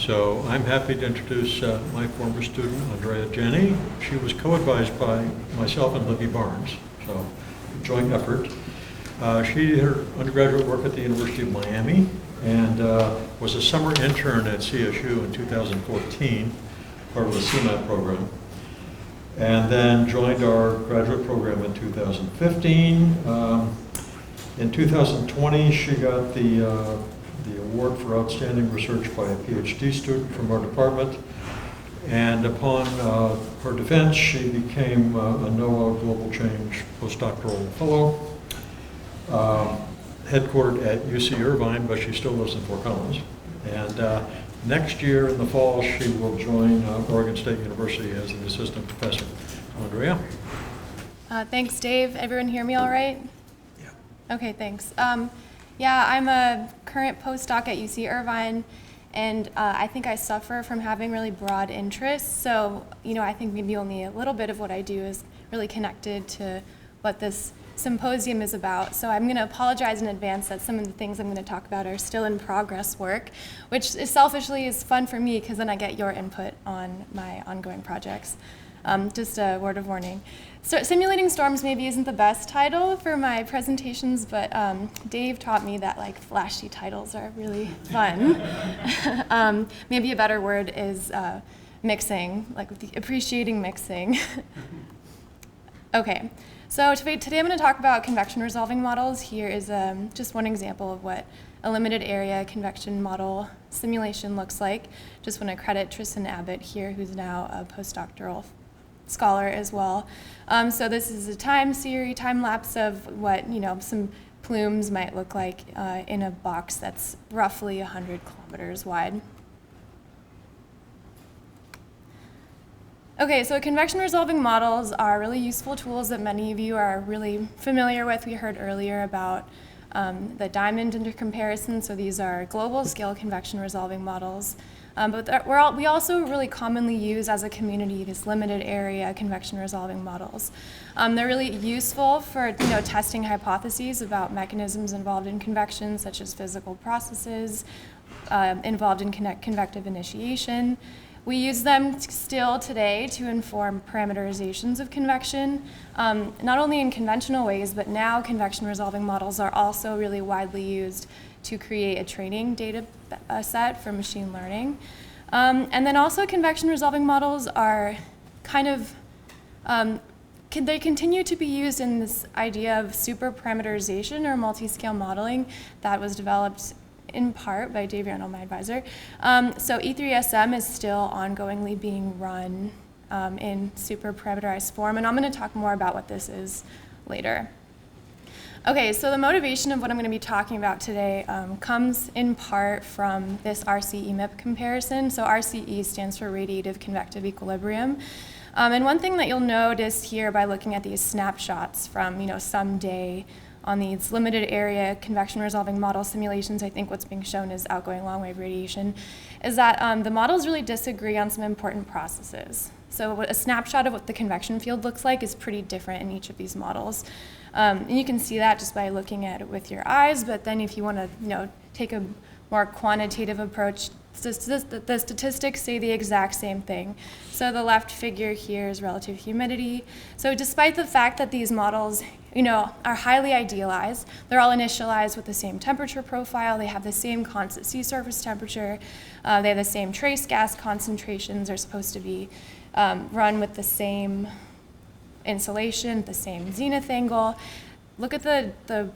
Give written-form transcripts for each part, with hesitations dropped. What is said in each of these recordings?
So I'm happy to introduce my former student, Andrea Jenney. She was co-advised by myself and Libby Barnes, so joint effort. She did her undergraduate work at the University of Miami and was a summer intern at CSU in 2014, part of the CMAT program, and then joined our graduate program in 2015. In 2020, she got the award for outstanding research by a PhD student from our department. And upon her defense, she became a NOAA Global Change postdoctoral fellow, headquartered at UC Irvine, but she still lives in Fort Collins. And next year in the fall, she will join Oregon State University as an assistant professor. Andrea? Thanks, Dave. Everyone hear me all right? Yeah. Okay, thanks. Yeah, I'm a current postdoc at UC Irvine, and I think I suffer from having really broad interests. So, I think maybe only a little bit of what I do is really connected to what this symposium is about. So I'm going to apologize in advance that some of the things I'm going to talk about are still in progress work, which is selfishly is fun for me because then I get your input on my ongoing projects. Just a word of warning. So simulating storms maybe isn't the best title for my presentations, but Dave taught me that flashy titles are really fun. Maybe a better word is mixing, appreciating mixing. Okay, so today I'm going to talk about convection resolving models. Here is just one example of what a limited area convection model simulation looks like. Just want to credit Tristan Abbott here, who's now a postdoctoral scholar as well. So this is a time lapse of what some plumes might look like in a box that's roughly 100 kilometers wide. Okay, so convection resolving models are really useful tools that many of you are really familiar with. We heard earlier about the diamond intercomparison, so these are global scale convection resolving models. But we also really commonly use as a community these limited area convection resolving models. They're really useful for testing hypotheses about mechanisms involved in convection, such as physical processes involved in convective initiation. We use them still today to inform parameterizations of convection, not only in conventional ways, but now convection resolving models are also really widely used to create a training data set for machine learning. And then also convection resolving models are they continue to be used in this idea of super parameterization or multi-scale modeling that was developed in part by Dave Randall, my advisor. So E3SM is still ongoingly being run in super parameterized form, and I'm going to talk more about what this is later. Okay, so the motivation of what I'm going to be talking about today comes in part from this RC-EMIP comparison. So RCE stands for radiative convective equilibrium. And one thing that you'll notice here by looking at these snapshots from some day on these limited area convection resolving model simulations, I think what's being shown is outgoing long wave radiation, is that the models really disagree on some important processes. So a snapshot of what the convection field looks like is pretty different in each of these models. And you can see that just by looking at it with your eyes, but then if you want to take a more quantitative approach, the statistics say the exact same thing. So the left figure here is relative humidity. So despite the fact that these models are highly idealized, they're all initialized with the same temperature profile, they have the same constant sea surface temperature, they have the same trace gas concentrations, they're supposed to be run with the same insolation, the same zenith angle. Look at the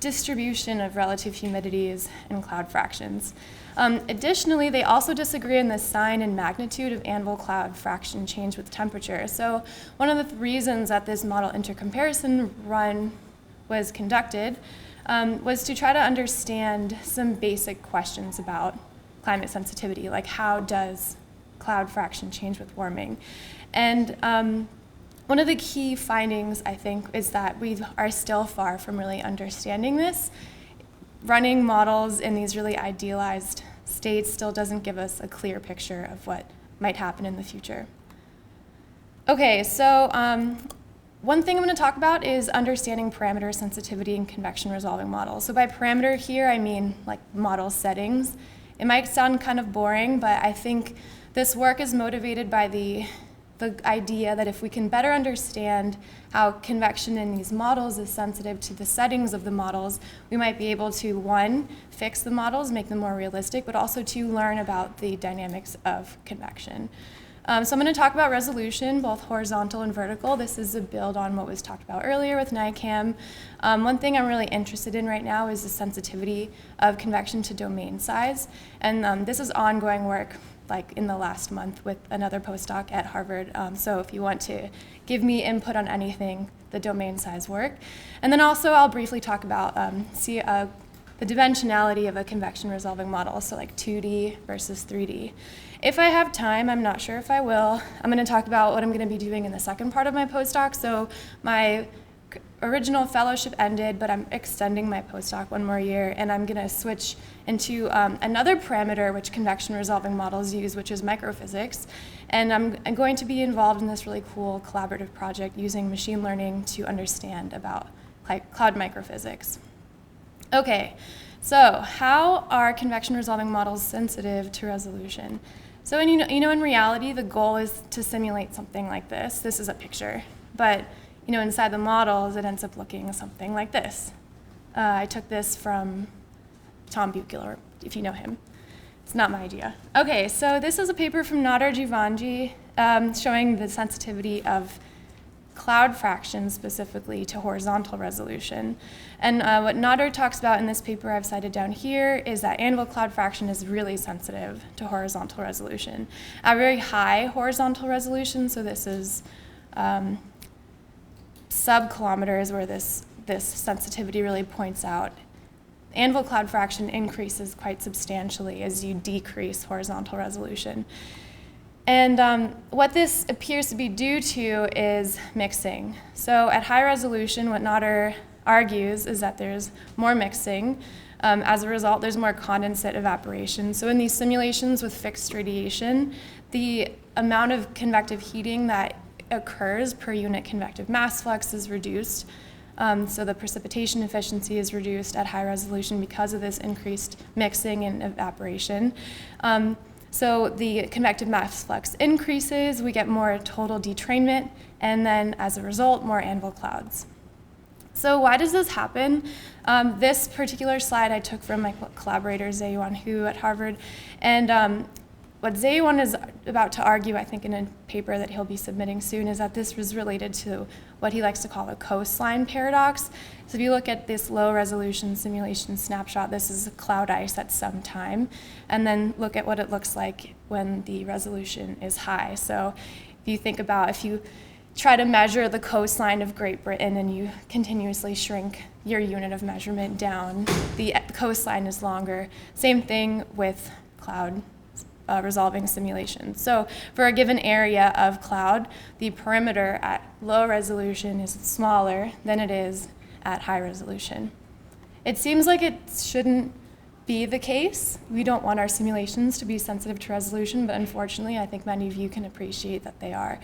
distribution of relative humidities and cloud fractions. Additionally, they also disagree on the sign and magnitude of anvil cloud fraction change with temperature. So one of the reasons that this model intercomparison run was conducted was to try to understand some basic questions about climate sensitivity, like how does cloud fraction change with warming? And one of the key findings, I think, is that we are still far from really understanding this. Running models in these really idealized states still doesn't give us a clear picture of what might happen in the future. Okay, so one thing I'm going to talk about is understanding parameter sensitivity in convection resolving models. So by parameter here, I mean like model settings. It might sound kind of boring, but I think this work is motivated by the idea that if we can better understand how convection in these models is sensitive to the settings of the models, we might be able to, one, fix the models, make them more realistic, but also to learn about the dynamics of convection. So I'm going to talk about resolution, both horizontal and vertical. This is a build on what was talked about earlier with NICAM. One thing I'm really interested in right now is the sensitivity of convection to domain size. And this is ongoing work, like in the last month with another postdoc at Harvard. So if you want to give me input on anything, the domain size work. And then also I'll briefly talk about the dimensionality of a convection resolving model, so like 2D versus 3D. If I have time, I'm not sure if I will, I'm going to talk about what I'm going to be doing in the second part of my postdoc. So my original fellowship ended, but I'm extending my postdoc one more year, and I'm going to switch into another parameter which convection resolving models use, which is microphysics. And I'm going to be involved in this really cool collaborative project using machine learning to understand about cloud microphysics. Okay, so how are convection resolving models sensitive to resolution? So in reality, the goal is to simulate something like this. This is a picture, but inside the models, it ends up looking something like this. I took this from Tom Buchler, if you know him. It's not my idea. Okay, so this is a paper from Nader Jivanji showing the sensitivity of cloud fractions specifically to horizontal resolution. And what Nader talks about in this paper I've cited down here is that anvil cloud fraction is really sensitive to horizontal resolution. At very high horizontal resolution, so this is sub-kilometers where this sensitivity really points out, anvil cloud fraction increases quite substantially as you decrease horizontal resolution. And what this appears to be due to is mixing. So at high resolution, what Nader argues is that there's more mixing. As a result, there's more condensate evaporation. So in these simulations with fixed radiation, the amount of convective heating that occurs per unit convective mass flux is reduced. So the precipitation efficiency is reduced at high resolution because of this increased mixing and evaporation. So the convective mass flux increases, we get more total detrainment, and then as a result, more anvil clouds. So why does this happen? This particular slide I took from my collaborator, Zeyuan Hu at Harvard, and what Zeyuan is about to argue, I think in a paper that he'll be submitting soon, is that this was related to what he likes to call a coastline paradox. So if you look at this low resolution simulation snapshot, this is cloud ice at some time, and then look at what it looks like when the resolution is high. So if you think about if you try to measure the coastline of Great Britain and you continuously shrink your unit of measurement down, the coastline is longer. Same thing with cloud resolving simulations. So for a given area of cloud, the perimeter at low resolution is smaller than it is at high resolution. It seems like it shouldn't be the case. We don't want our simulations to be sensitive to resolution, but unfortunately, I think many of you can appreciate that they are.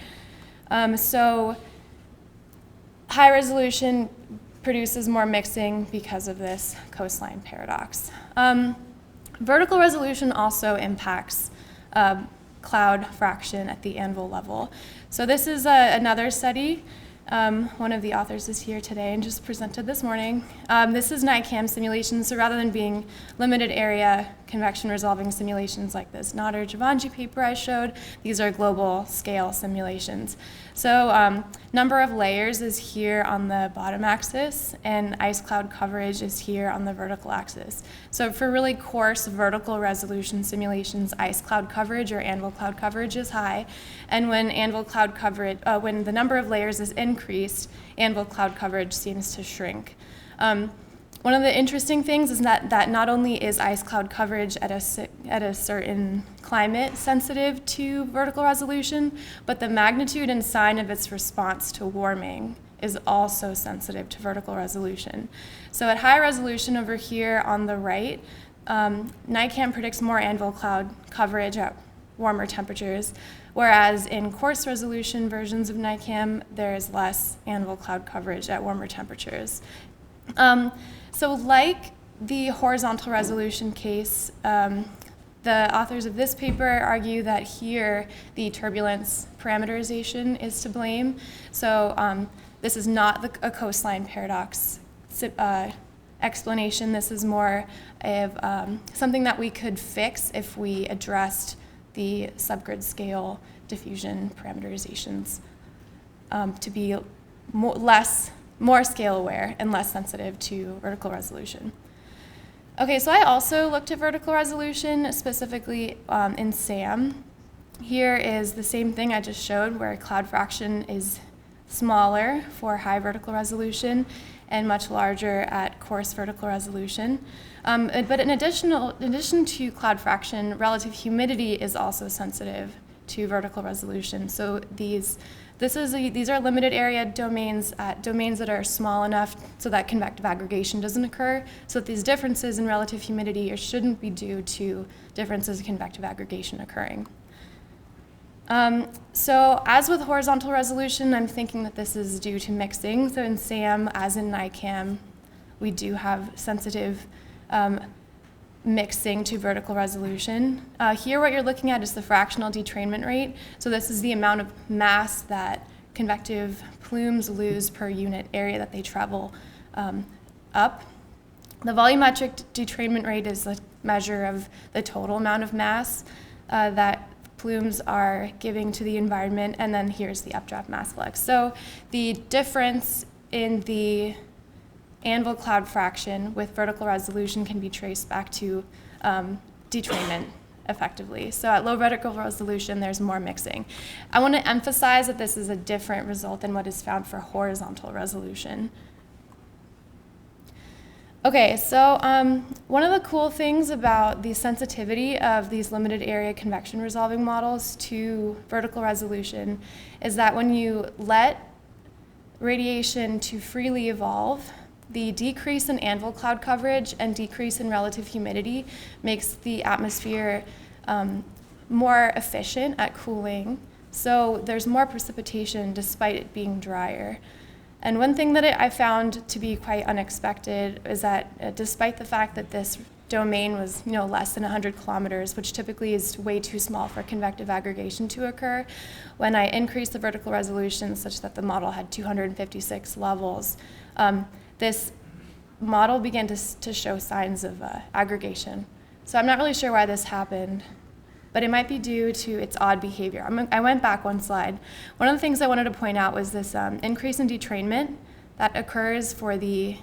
So high resolution produces more mixing because of this coastline paradox. Vertical resolution also impacts cloud fraction at the anvil level. So this is another study. One of the authors is here today and just presented this morning. This is NICAM simulations, so rather than being limited area convection resolving simulations like this Nader Jivanji paper I showed, these are global scale simulations. So number of layers is here on the bottom axis, and ice cloud coverage is here on the vertical axis. So for really coarse vertical resolution simulations, ice cloud coverage or anvil cloud coverage is high, and when anvil cloud coverage, when the number of layers is increased, anvil cloud coverage seems to shrink. One of the interesting things is that not only is ice cloud coverage at a certain climate sensitive to vertical resolution, but the magnitude and sign of its response to warming is also sensitive to vertical resolution. So at high resolution over here on the right, NICAM predicts more anvil cloud coverage at warmer temperatures, whereas in coarse resolution versions of NICAM, there is less anvil cloud coverage at warmer temperatures. So like the horizontal resolution case, The authors of this paper argue that here the turbulence parameterization is to blame. So this is not a coastline paradox explanation. This is more of something that we could fix if we addressed the subgrid scale diffusion parameterizations to be more scale aware and less sensitive to vertical resolution. Okay, so I also looked at vertical resolution, specifically in SAM. Here is the same thing I just showed, where cloud fraction is smaller for high vertical resolution and much larger at coarse vertical resolution. But in addition to cloud fraction, relative humidity is also sensitive to vertical resolution. So these are limited area domains at domains that are small enough so that convective aggregation doesn't occur. So that these differences in relative humidity shouldn't be due to differences in convective aggregation occurring. So as with horizontal resolution, I'm thinking that this is due to mixing. So in SAM, as in NICAM, we do have sensitive mixing to vertical resolution. Here what you're looking at is the fractional detrainment rate. So this is the amount of mass that convective plumes lose per unit area that they travel up. The volumetric detrainment rate is a measure of the total amount of mass that plumes are giving to the environment, and then here's the updraft mass flux. So the difference in the anvil cloud fraction with vertical resolution can be traced back to detrainment effectively. So at low vertical resolution, there's more mixing. I want to emphasize that this is a different result than what is found for horizontal resolution. Okay, so one of the cool things about the sensitivity of these limited area convection resolving models to vertical resolution is that when you let radiation to freely evolve, the decrease in anvil cloud coverage and decrease in relative humidity makes the atmosphere more efficient at cooling. So there's more precipitation despite it being drier. And one thing that I found to be quite unexpected is that despite the fact that this domain was less than 100 kilometers, which typically is way too small for convective aggregation to occur, when I increased the vertical resolution such that the model had 256 levels, this model began to show signs of aggregation. So I'm not really sure why this happened, but it might be due to its odd behavior. I went back one slide. One of the things I wanted to point out was this increase in detrainment that occurs for the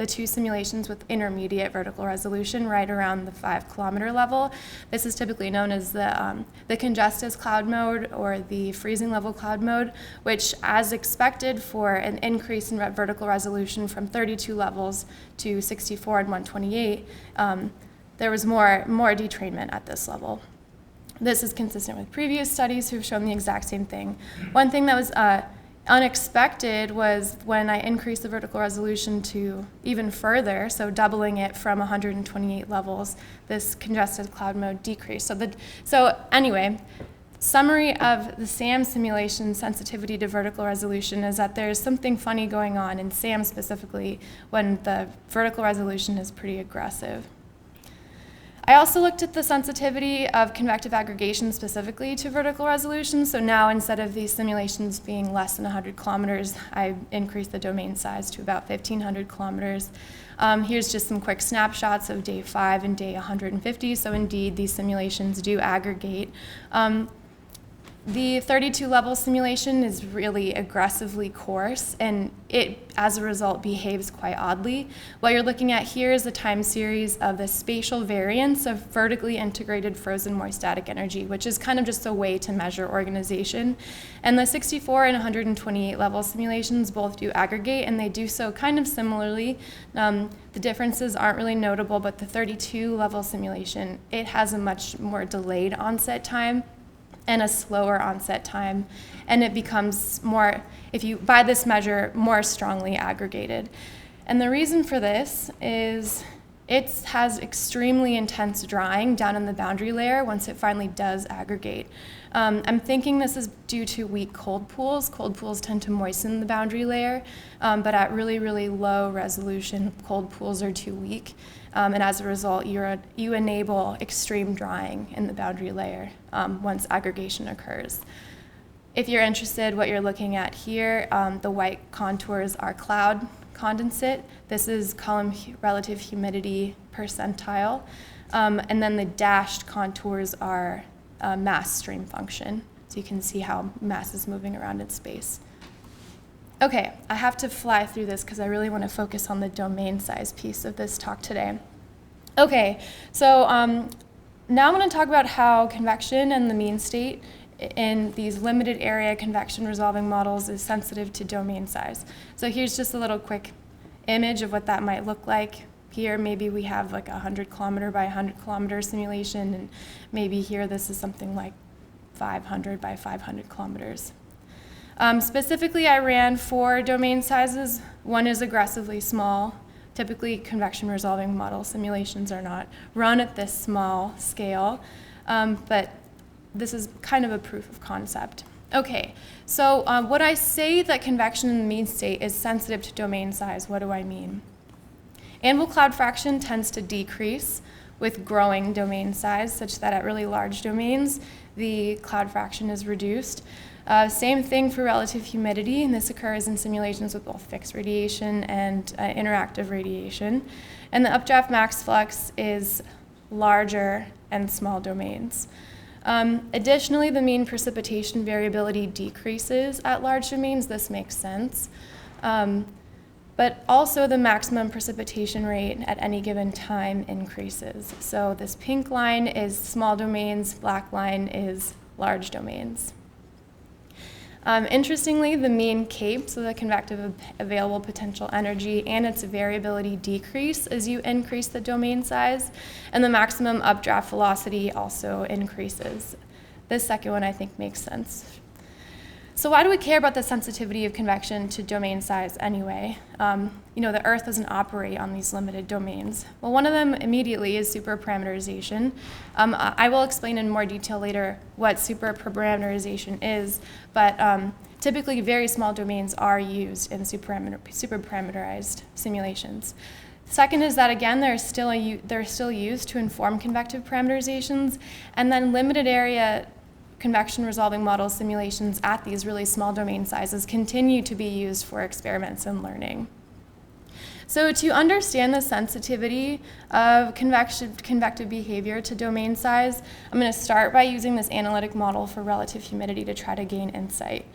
two simulations with intermediate vertical resolution right around the 5 kilometer level. This is typically known as the congestus cloud mode or the freezing level cloud mode, which, as expected for an increase in vertical resolution from 32 levels to 64 and 128, there was more detrainment at this level. This is consistent with previous studies who've shown the exact same thing. One thing that was unexpected was when I increased the vertical resolution to even further, so doubling it from 128 levels, this congested cloud mode decreased. So anyway, summary of the SAM simulation sensitivity to vertical resolution is that there's something funny going on in SAM specifically when the vertical resolution is pretty aggressive. I also looked at the sensitivity of convective aggregation specifically to vertical resolution. So now instead of these simulations being less than 100 kilometers, I increased the domain size to about 1,500 kilometers. Here's just some quick snapshots of day 5 and day 150. So indeed, these simulations do aggregate. The 32 level simulation is really aggressively coarse, and it, as a result, behaves quite oddly. What you're looking at here is a time series of the spatial variance of vertically integrated frozen moist static energy, which is kind of just a way to measure organization. And the 64 and 128 level simulations both do aggregate, and they do so kind of similarly. The differences aren't really notable, but the 32 level simulation, it has a much more delayed onset time and a slower onset time, and it becomes more, if you, by this measure, more strongly aggregated. And the reason for this is it has extremely intense drying down in the boundary layer once it finally does aggregate. I'm thinking this is due to weak cold pools. Cold pools tend to moisten the boundary layer, but at really, really low resolution, cold pools are too weak. And as a result, you enable extreme drying in the boundary layer once aggregation occurs. If you're interested, what you're looking at here, the white contours are cloud condensate. This is column relative humidity percentile. And then the dashed contours are mass stream function. So you can see how mass is moving around in space. Okay, I have to fly through this because I really want to focus on the domain size piece of this talk today. Okay, so now I'm going to talk about how convection and the mean state in these limited area convection resolving models is sensitive to domain size. So here's just a little quick image of what that might look like. Here maybe we have like a 100 kilometer by 100 kilometer simulation, and maybe here this is something like 500 by 500 kilometers. Specifically, I ran 4 domain sizes. One is aggressively small. Typically, convection resolving model simulations are not run at this small scale, but this is kind of a proof of concept. Okay, so when I say that convection in the mean state is sensitive to domain size, what do I mean? Anvil cloud fraction tends to decrease with growing domain size, such that at really large domains, the cloud fraction is reduced. Same thing for relative humidity, and this occurs in simulations with both fixed radiation and interactive radiation. And the updraft max flux is larger and small domains. Additionally, the mean precipitation variability decreases at large domains. This makes sense. But also the maximum precipitation rate at any given time increases. So this pink line is small domains, black line is large domains. Interestingly, the mean CAPE, so the convective available potential energy, and its variability decrease as you increase the domain size, and the maximum updraft velocity also increases. This second one I think makes sense. So why do we care about the sensitivity of convection to domain size anyway? The Earth doesn't operate on these limited domains. Well, one of them immediately is superparameterization. I will explain in more detail later what superparameterization is, but typically very small domains are used in superparameterized simulations. Second is that, again, they're still used to inform convective parameterizations, and then limited area convection resolving model simulations at these really small domain sizes continue to be used for experiments and learning. So to understand the sensitivity of convective behavior to domain size, I'm going to start by using this analytic model for relative humidity to try to gain insight.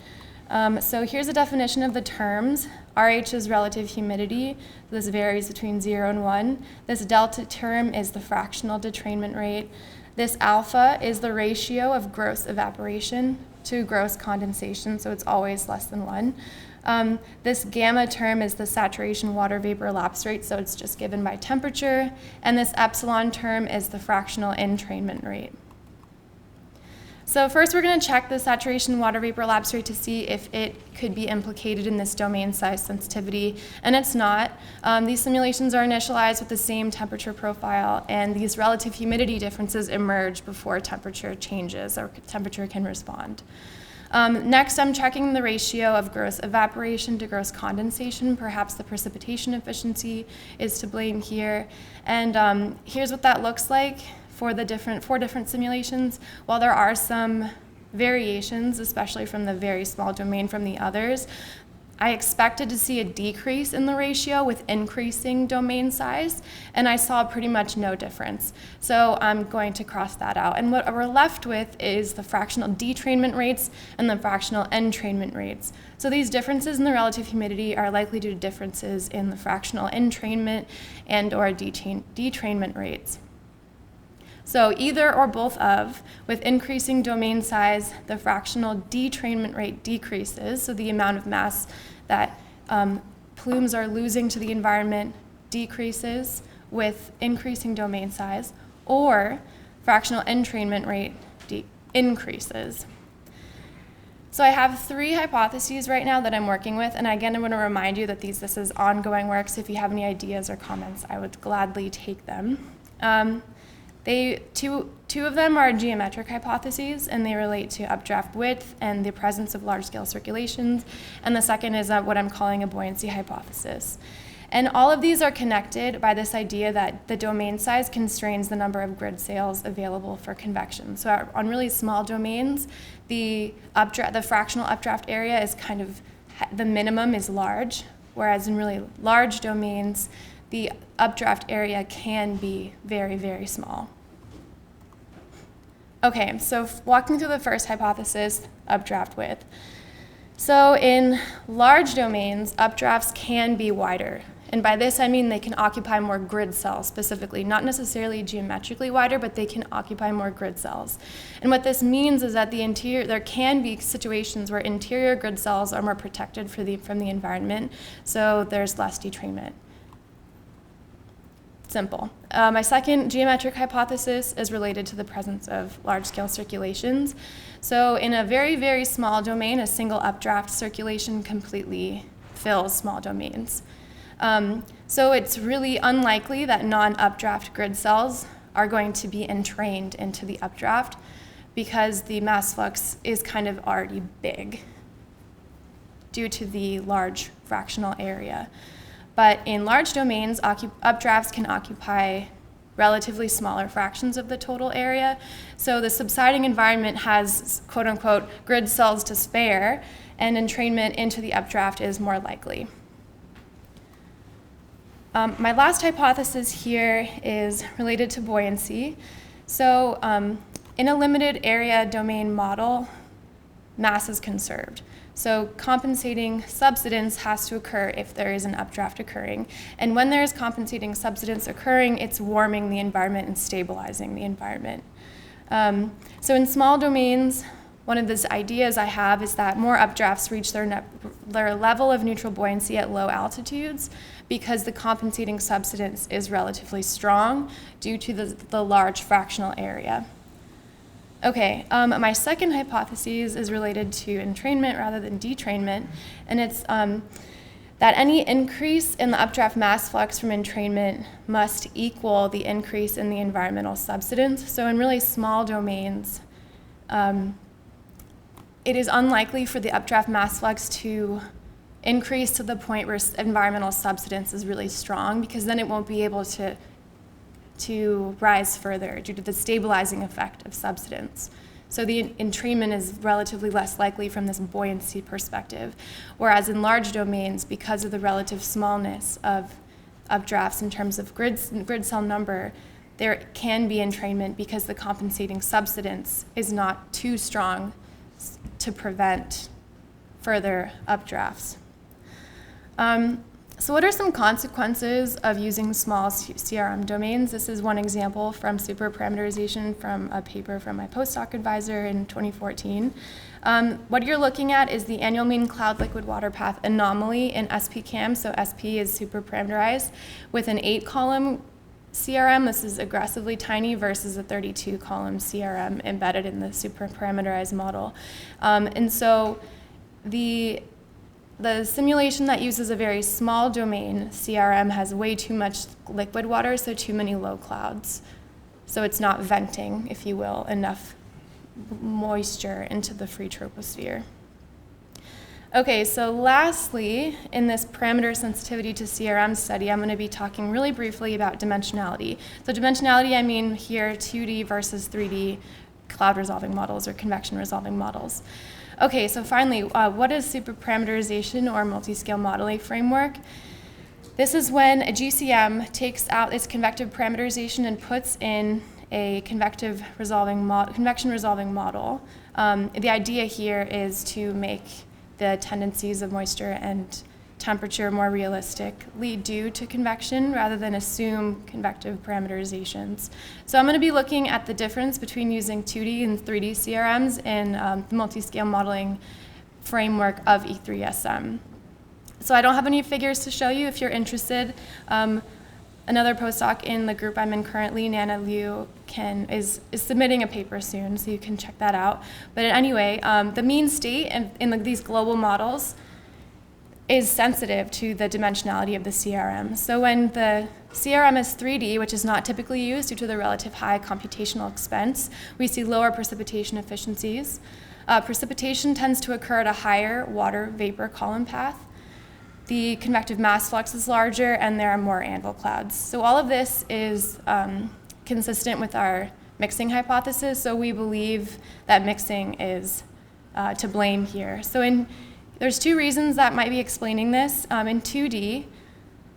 So here's a definition of the terms. RH is relative humidity. This varies between 0 and 1. This delta term is the fractional detrainment rate. This alpha is the ratio of gross evaporation to gross condensation, so it's always less than 1. This gamma term is the saturation water vapor lapse rate, so it's just given by temperature. And this epsilon term is the fractional entrainment rate. So first we're going to check the saturation water vapor lapse rate to see if it could be implicated in this domain size sensitivity, and it's not. These simulations are initialized with the same temperature profile, and these relative humidity differences emerge before temperature changes or temperature can respond. Next, I'm checking the ratio of gross evaporation to gross condensation. Perhaps the precipitation efficiency is to blame here. And here's what that looks like for the 4 different simulations. While there are some variations, especially from the very small domain from the others, I expected to see a decrease in the ratio with increasing domain size, and I saw pretty much no difference. So I'm going to cross that out. And what we're left with is the fractional detrainment rates and the fractional entrainment rates. So these differences in the relative humidity are likely due to differences in the fractional entrainment and or detrainment rates. So either or both of, with increasing domain size, the fractional detrainment rate decreases, so the amount of mass that plumes are losing to the environment decreases with increasing domain size, or fractional entrainment rate increases. So I have 3 hypotheses right now that I'm working with, and again, I'm going to remind you that this is ongoing work, so if you have any ideas or comments, I would gladly take them. Two of them are geometric hypotheses, and they relate to updraft width and the presence of large-scale circulations, and the second is what I'm calling a buoyancy hypothesis. And all of these are connected by this idea that the domain size constrains the number of grid sails available for convection. So on really small domains, the fractional updraft area is the minimum is large, whereas in really large domains, the updraft area can be very, very small. Okay, so walking through the first hypothesis, updraft width. So in large domains, updrafts can be wider. And by this, I mean they can occupy more grid cells specifically, not necessarily geometrically wider, but they can occupy more grid cells. And what this means is that there can be situations where interior grid cells are more protected from the environment, so there's less detrainment. Simple. My second geometric hypothesis is related to the presence of large-scale circulations. So in a very, very small domain, a single updraft circulation completely fills small domains. So it's really unlikely that non-updraft grid cells are going to be entrained into the updraft because the mass flux is kind of already big due to the large fractional area. But in large domains, updrafts can occupy relatively smaller fractions of the total area. So the subsiding environment has, quote unquote, grid cells to spare, and entrainment into the updraft is more likely. My last hypothesis here is related to buoyancy. So in a limited area domain model, mass is conserved. So compensating subsidence has to occur if there is an updraft occurring. And when there is compensating subsidence occurring, it's warming the environment and stabilizing the environment. So in small domains, one of the ideas I have is that more updrafts reach their level of neutral buoyancy at low altitudes because the compensating subsidence is relatively strong due to the large fractional area. Okay, my second hypothesis is related to entrainment rather than detrainment, and it's that any increase in the updraft mass flux from entrainment must equal the increase in the environmental subsidence. So in really small domains, it is unlikely for the updraft mass flux to increase to the point where environmental subsidence is really strong, because then it won't be able to rise further due to the stabilizing effect of subsidence. So the entrainment is relatively less likely from this buoyancy perspective, whereas in large domains, because of the relative smallness of updrafts in terms of grid cell number, there can be entrainment because the compensating subsidence is not too strong to prevent further updrafts. So what are some consequences of using small CRM domains? This is one example from superparameterization from a paper from my postdoc advisor in 2014. What you're looking at is the annual mean cloud liquid water path anomaly in SPCAM. So SP is superparameterized with an 8-column CRM. This is aggressively tiny versus a 32-column CRM embedded in the superparameterized model. And so the simulation that uses a very small domain CRM has way too much liquid water, so too many low clouds. So it's not venting, if you will, enough moisture into the free troposphere. Okay, so lastly, in this parameter sensitivity to CRM study, I'm going to be talking really briefly about dimensionality. So dimensionality, I mean here 2D versus 3D cloud resolving models or convection resolving models. Okay, so finally, what is superparameterization or multi-scale modeling framework? This is when a GCM takes out its convective parameterization and puts in a convection resolving model. The idea here is to make the tendencies of moisture and temperature more realistically due to convection rather than assume convective parameterizations. So I'm going to be looking at the difference between using 2D and 3D CRMs in the multi-scale modeling framework of E3SM. So I don't have any figures to show you. If you're interested, another postdoc in the group I'm in currently, Nana Liu, is submitting a paper soon, so you can check that out. But anyway, the mean state in these global models is sensitive to the dimensionality of the CRM. So when the CRM is 3D, which is not typically used due to the relative high computational expense, we see lower precipitation efficiencies. Precipitation tends to occur at a higher water vapor column path. The convective mass flux is larger, and there are more anvil clouds. So all of this is consistent with our mixing hypothesis, so we believe that mixing is to blame here. So there's two reasons that might be explaining this. In 2D,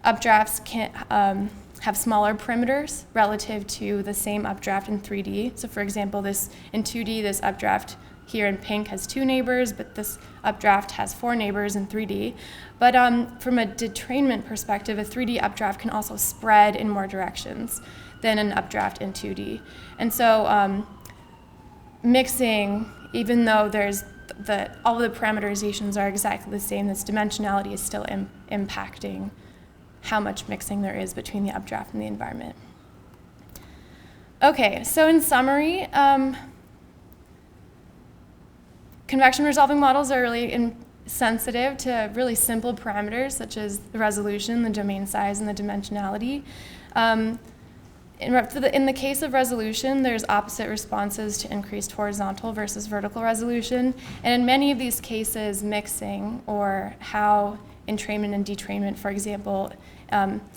updrafts can have smaller perimeters relative to the same updraft in 3D. So for example, in 2D, this updraft here in pink has 2 neighbors, but this updraft has 4 neighbors in 3D. But from a detrainment perspective, a 3D updraft can also spread in more directions than an updraft in 2D. And so mixing, even though all the parameterizations are exactly the same, this dimensionality is still impacting how much mixing there is between the updraft and the environment. Okay, so in summary, convection resolving models are really sensitive to really simple parameters such as the resolution, the domain size, and the dimensionality. In the case of resolution, there's opposite responses to increased horizontal versus vertical resolution. And in many of these cases, mixing or how entrainment and detrainment, for example,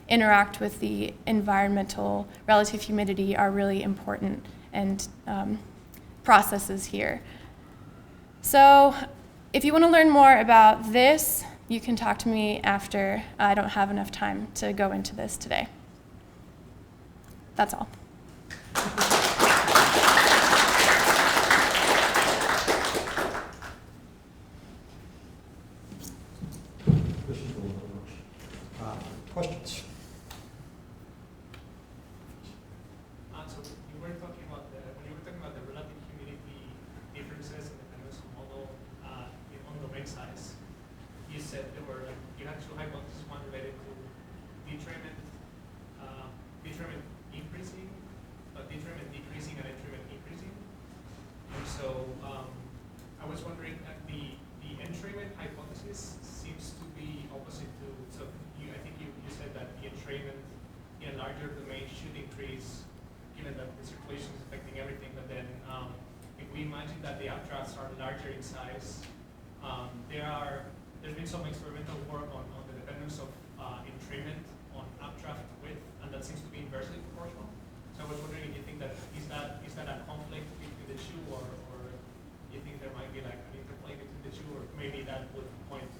interact with the environmental relative humidity are really important and processes here. So if you want to learn more about this, you can talk to me after. I don't have enough time to go into this today. That's all. Questions? So you were talking about the relative humidity differences in the Penrose model on domain size. You said you had 2 hypotheses, one related to detrainment increasing, detrainment decreasing, and entrainment increasing. And so I was wondering, the entrainment hypothesis seems to be opposite to. So I think you said that the entrainment in a larger domain should increase, given that the circulation is affecting everything. But then, if we imagine that the updrafts are larger in size, there's been some experimental work on the dependence of entrainment on updraft width, and that seems to be inversely proportional. So I was wondering if you think that is that a conflict between the two, or you think there might be like an interplay between the two, or maybe that would point to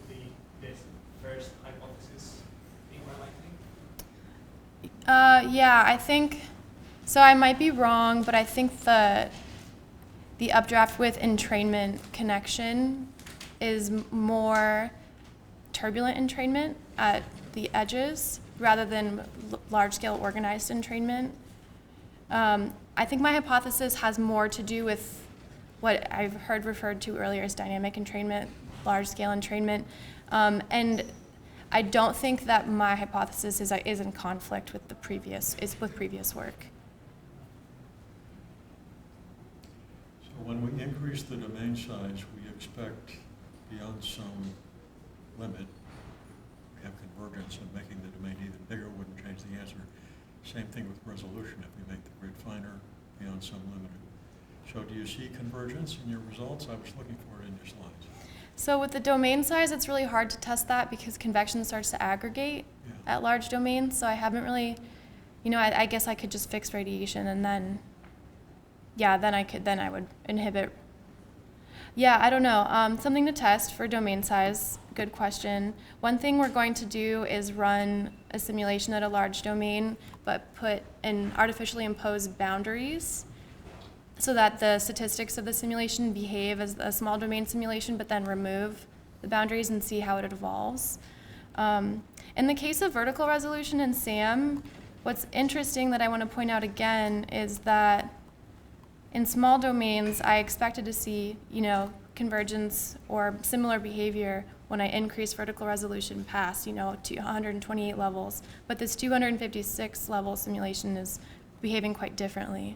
this first hypothesis being more likely? Yeah, I think so. I might be wrong, but I think the updraft with entrainment connection is more turbulent entrainment at the edges rather than large-scale organized entrainment. I think my hypothesis has more to do with what I've heard referred to earlier as dynamic entrainment, large-scale entrainment, and I don't think that my hypothesis is in conflict with previous work. So when we increase the domain size, we expect beyond some limit, we have convergence, and making the domain even bigger wouldn't change the answer. Same thing with resolution. If we make the grid finer beyond some limit. So do you see convergence in your results? I was looking for it in your slides. So with the domain size, it's really hard to test that because convection starts to aggregate at large domains. So I haven't really, I guess I could just fix radiation and then I would inhibit. Yeah, I don't know. Something to test for domain size. Good question. One thing we're going to do is run a simulation at a large domain, but put in artificially imposed boundaries so that the statistics of the simulation behave as a small domain simulation, but then remove the boundaries and see how it evolves. In the case of vertical resolution in SAM, what's interesting that I want to point out again is that in small domains, I expected to see, convergence or similar behavior when I increase vertical resolution past, to 128 levels. But this 256 level simulation is behaving quite differently.